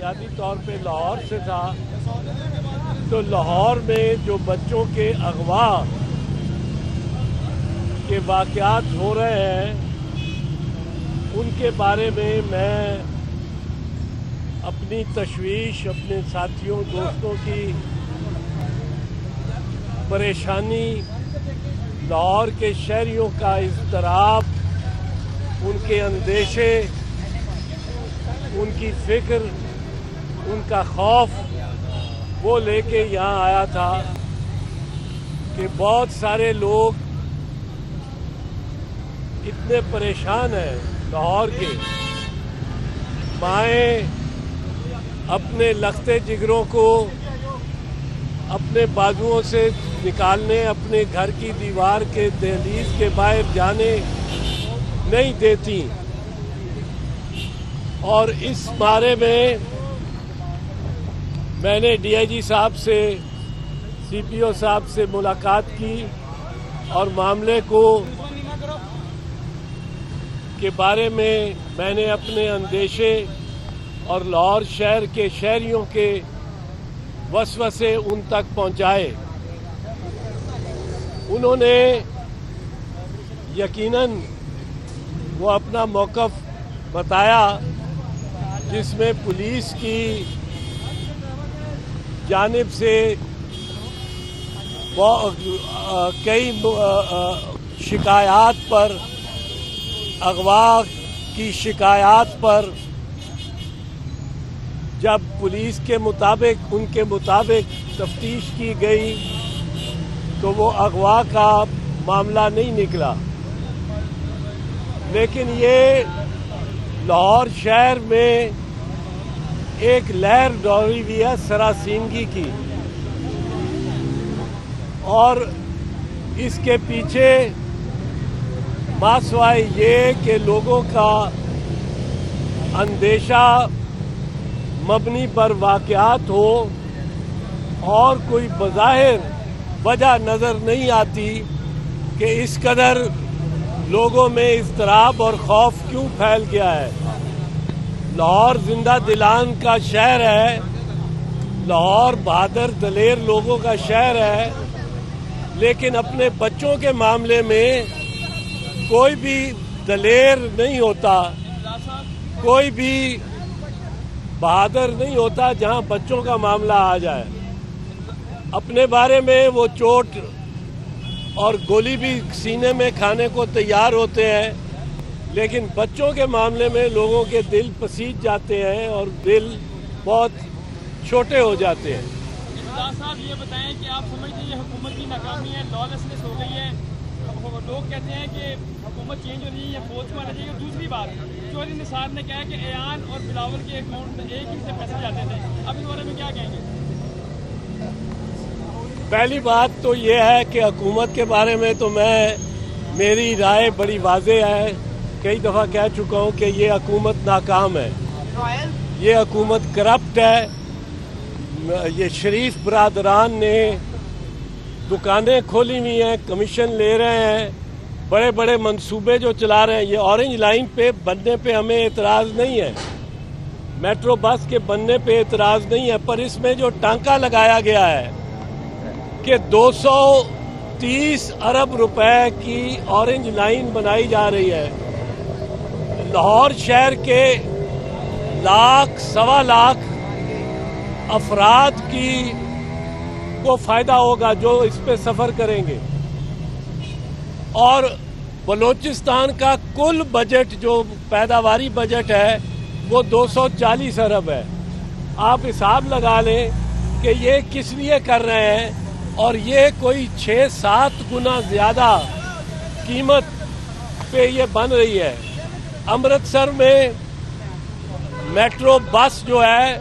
بنیادی طور پہ لاہور سے تھا، تو لاہور میں جو بچوں کے اغوا کے واقعات ہو رہے ہیں ان کے بارے میں اپنی تشویش، اپنے ساتھیوں دوستوں کی پریشانی، لاہور کے شہریوں کا اضطراب، ان کے اندیشے، ان کی فکر، ان کا خوف وہ لے کے یہاں آیا تھا کہ بہت سارے لوگ اتنے پریشان ہیں لاہور کے، مائیں اپنے لختے جگروں کو اپنے بازوؤں سے نکالنے، اپنے گھر کی دیوار کے دہلیز کے باہر جانے نہیں دیتی، اور اس بارے میں نے ڈی آئی جی صاحب سے، سی پی او صاحب سے ملاقات کی اور معاملے کے بارے میں نے اپنے اندیشے اور لاہور شہر کے شہریوں کے وسوسے ان تک پہنچائے۔ انہوں نے یقیناً وہ اپنا موقف بتایا جس میں پولیس کی جانب سے کئی شکایات پر، اغوا کی شکایات پر جب پولیس کے مطابق، ان کے مطابق تفتیش کی گئی تو وہ اغوا کا معاملہ نہیں نکلا، لیکن یہ لاہور شہر میں ایک لہر دوڑی ہوئی ہے سراسیمگی کی، اور اس کے پیچھے ماسوائے یہ کہ لوگوں کا اندیشہ مبنی پر واقعات ہو اور کوئی بظاہر وجہ نظر نہیں آتی کہ اس قدر لوگوں میں اضطراب اور خوف کیوں پھیل گیا ہے۔ لاہور زندہ دلان کا شہر ہے، لاہور بہادر دلیر لوگوں کا شہر ہے، لیکن اپنے بچوں کے معاملے میں کوئی بھی دلیر نہیں ہوتا، کوئی بھی بہادر نہیں ہوتا جہاں بچوں کا معاملہ آ جائے۔ اپنے بارے میں وہ چوٹ اور گولی بھی سینے میں کھانے کو تیار ہوتے ہیں، لیکن بچوں کے معاملے میں لوگوں کے دل پسیج جاتے ہیں اور دل بہت چھوٹے ہو جاتے ہیں۔ اقتدار صاحب یہ بتائیں کہ آپ سمجھتے ہیں یہ حکومت کی ناکامی ہے، لالسنس ہو گئی ہے، لوگ کہتے ہیں کہ حکومت چینج ہونی چاہیے، فوج کو آنا چاہیے۔ دوسری بات، چوہدری نثار نے کہا کہ ایان اور بلاول کے اکاؤنٹ میں ایک ہی سے پیسے جاتے تھے، اب اس بارے میں کیا کہیں گے؟ پہلی بات تو یہ ہے کہ حکومت کے بارے میں تو میری رائے بڑی واضح ہے، کئی دفعہ کہہ چکا ہوں کہ یہ حکومت ناکام ہے، یہ حکومت کرپٹ ہے۔ یہ شریف برادران نے دکانیں کھولی ہوئی ہیں، کمیشن لے رہے ہیں، بڑے بڑے منصوبے جو چلا رہے ہیں۔ یہ اورنج لائن پہ بننے پہ ہمیں اعتراض نہیں ہے، میٹرو بس کے بننے پہ اعتراض نہیں ہے، پر اس میں جو ٹانکا لگایا گیا ہے کہ 230 ارب روپے کی اورنج لائن بنائی جا رہی ہے، لاہور شہر کے لاکھ سوا لاکھ افراد کو فائدہ ہوگا جو اس پہ سفر کریں گے، اور بلوچستان کا کل بجٹ جو پیداواری بجٹ ہے وہ 240 ارب ہے۔ آپ حساب لگا لیں کہ یہ کس لیے کر رہے ہیں، اور یہ کوئی 6-7 گنا زیادہ قیمت پہ یہ بن رہی ہے۔ امرتسر میں میٹرو بس جو ہے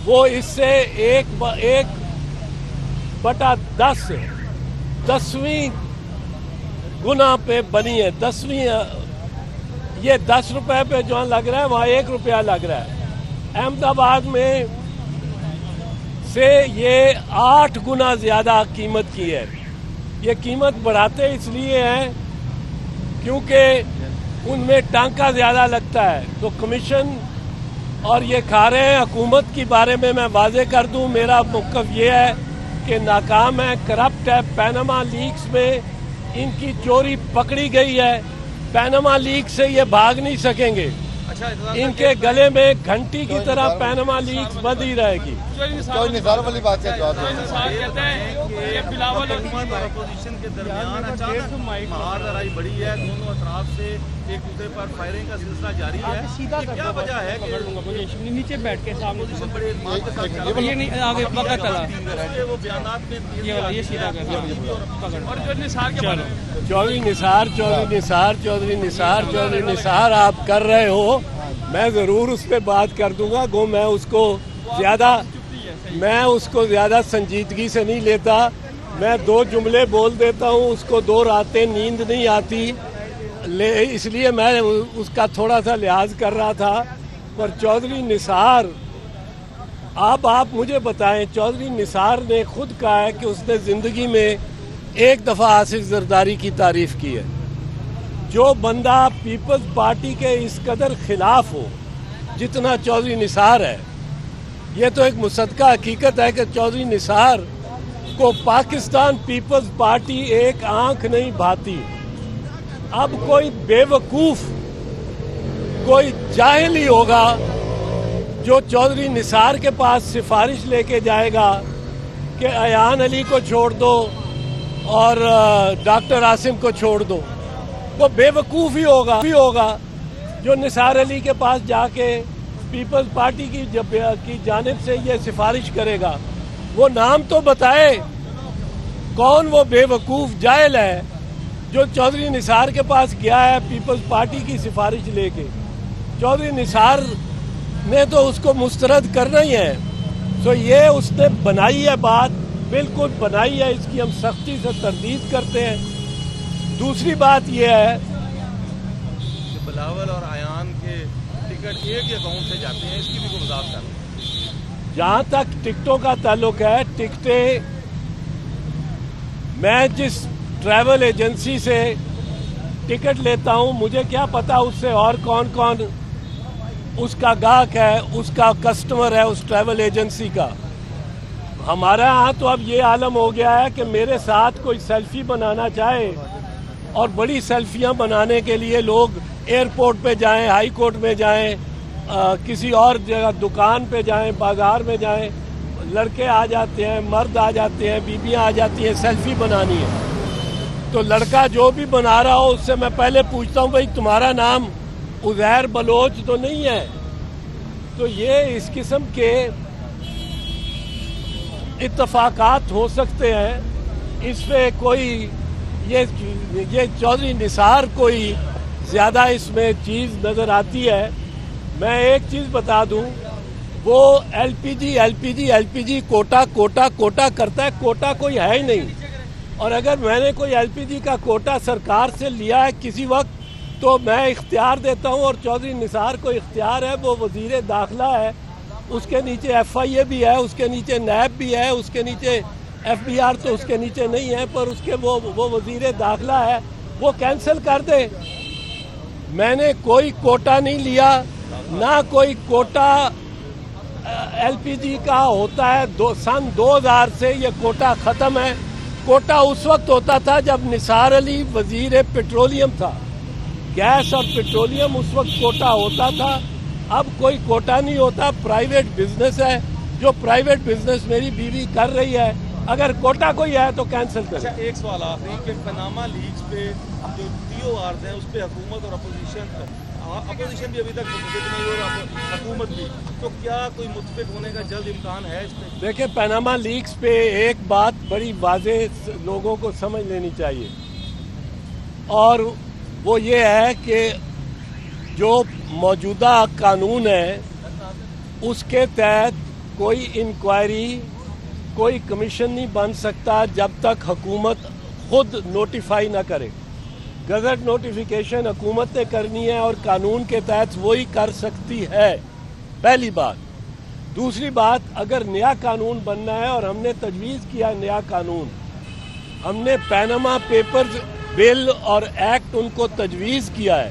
وہ اس سے 1/10 گنا پہ بنی ہے، 10ویں۔ یہ 10 روپے پہ جہاں لگ رہا ہے وہاں 1 روپیہ لگ رہا ہے۔ احمد آباد میں سے یہ 8 گنا زیادہ قیمت کی ہے۔ یہ قیمت بڑھاتے اس لیے ہیں کیونکہ ان میں ٹانکا زیادہ لگتا ہے، تو کمیشن اور یہ کھا رہے ہیں. حکومت کے بارے میں واضح کر دوں, میرا موقف یہ ہے کہ ناکام ہے, کرپٹ ہے. پیناما لیکس میں ان کی چوری پکڑی گئی ہے. پیناما لیک سے یہ بھاگ نہیں سکیں گے. ان کے گلے میں گھنٹی کی طرح پیناما لیکس بند ہی رہے گی. نثار والی بات ہے. کہتے ہیں کہ بلاول حکومت اور اپوزیشن کے درمیان اچانک مہار لڑائی بڑی ہے. دونوں اطراف سے ایک دوسرے پر فائرنگ کا سلسلہ جاری ہے. کیا وجہ ہے کہ نیچے بیٹھ کے سامنے بڑے اعتماد کے ساتھ چل رہی ہے؟ یہ نہیں آگے پکڑ چلا وہ بیانات میں یہ سیدھا کر اور جو نثار کے بارے میں چودھری نثار آپ کر رہے ہو, میں ضرور اس پہ بات کر دوں گا. گو میں اس کو زیادہ سنجیدگی سے نہیں لیتا. میں 2 جملے بول دیتا ہوں, اس کو 2 راتیں نیند نہیں آتی, اس لیے میں اس کا تھوڑا سا لحاظ کر رہا تھا. پر چودھری نثار, آپ مجھے بتائیں, چودھری نثار نے خود کہا ہے کہ اس نے زندگی میں ایک دفعہ آصف زرداری کی تعریف کی ہے. جو بندہ پیپلز پارٹی کے اس قدر خلاف ہو جتنا چودھری نثار ہے, یہ تو ایک مصدقہ حقیقت ہے کہ چودھری نثار کو پاکستان پیپلز پارٹی ایک آنکھ نہیں بھاتی. اب کوئی بے وقوف, کوئی جاہل ہی ہوگا جو چودھری نثار کے پاس سفارش لے کے جائے گا کہ ایان علی کو چھوڑ دو اور ڈاکٹر عاصم کو چھوڑ دو. وہ بے وقوف ہی ہوگا جو نثار علی کے پاس جا کے پیپلز پارٹی کی جانب سے یہ سفارش کرے گا. وہ نام تو بتائے, کون وہ بے وقوف جاہل ہے جو چودھری نثار کے پاس گیا ہے پیپلز پارٹی کی سفارش لے کے. چودھری نثار نے تو اس کو مسترد کرنا ہی ہے. تو یہ اس نے بنائی ہے بات, بالکل بنائی ہے, اس کی ہم سختی سے تردید کرتے ہیں. دوسری بات یہ ہے کہ بلاول اور ایان کے ٹکٹ ایک ہی اکاؤنٹ سے جاتے ہیں, اس کی بھی کوئی وضاحت کر رہے ہیں. جہاں تک ٹکٹوں کا تعلق ہے, ٹکٹیں میں جس ٹریول ایجنسی سے ٹکٹ لیتا ہوں, مجھے کیا پتا اس سے اور کون اس کا گاہک ہے, اس کا کسٹمر ہے اس ٹریول ایجنسی کا. ہمارا ہاں تو اب یہ عالم ہو گیا ہے کہ میرے ساتھ کوئی سیلفی بنانا چاہے, اور بڑی سیلفیاں بنانے کے لیے لوگ ایئرپورٹ پہ جائیں, ہائی کورٹ میں جائیں, کسی اور جگہ دکان پہ جائیں, بازار میں جائیں, لڑکے آ جاتے ہیں, مرد آ جاتے ہیں, بیویاں آ جاتی ہیں, سیلفی بنانی ہے. تو لڑکا جو بھی بنا رہا ہو اس سے میں پہلے پوچھتا ہوں, بھائی تمہارا نام عزیر بلوچ تو نہیں ہے؟ تو یہ اس قسم کے اتفاقات ہو سکتے ہیں. اس پہ کوئی یہ چودھری نثار کوئی زیادہ اس میں چیز نظر آتی ہے. میں ایک چیز بتا دوں, وہ ایل پی جی کوٹا کرتا ہے. کوٹا کوئی ہے ہی نہیں. اور اگر میں نے کوئی ایل پی جی کا کوٹا سرکار سے لیا ہے کسی وقت تو میں اختیار دیتا ہوں, اور چودھری نثار کو اختیار ہے, وہ وزیر داخلہ ہے, اس کے نیچے ایف آئی اے بھی ہے, اس کے نیچے نیب بھی ہے, اس کے نیچے ایف بی آر تو اس کے نیچے نہیں ہے, پر اس کے وہ وزیر داخلہ ہے, وہ کینسل کر دے. میں نے کوئی کوٹا نہیں لیا, نہ کوئی کوٹا ایل پی جی کا ہوتا ہے. سن 2000 سے یہ کوٹا ختم ہے. کوٹا اس وقت ہوتا تھا جب نثار علی وزیر پیٹرولیم تھا, گیس اور پیٹرولیم اس وقت کوٹا ہوتا تھا. اب کوئی کوٹا نہیں ہوتا, پرائیویٹ بزنس ہے. جو پرائیویٹ بزنس میری بیوی کر رہی ہے, اگر کوٹا کوئی ہے تو کینسل کریں. اچھا, ایک سوال آخری کہ پاناما لیکس پہ جو TORs ہیں اس پہ حکومت اور اپوزیشن بھی ابھی تک متفق نہیں ہو رہا, حکومت بھی, تو کیا کوئی متفق ہونے کا جلد امکان ہے اس پہ؟ دیکھیں, پاناما لیکس پہ ایک بات بڑی واضح لوگوں کو سمجھ لینی چاہیے, اور وہ یہ ہے کہ جو موجودہ قانون ہے اس کے تحت کوئی انکوائری, کوئی کمیشن نہیں بن سکتا جب تک حکومت خود نوٹیفائی نہ کرے. گزٹ نوٹیفیکیشن حکومت نے کرنی ہے, اور قانون کے تحت وہی کر سکتی ہے, پہلی بات. دوسری بات, اگر نیا قانون بننا ہے, اور ہم نے تجویز کیا نیا قانون, ہم نے پیناما پیپرز بل اور ایکٹ ان کو تجویز کیا ہے,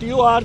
TOR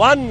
1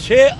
6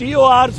TORs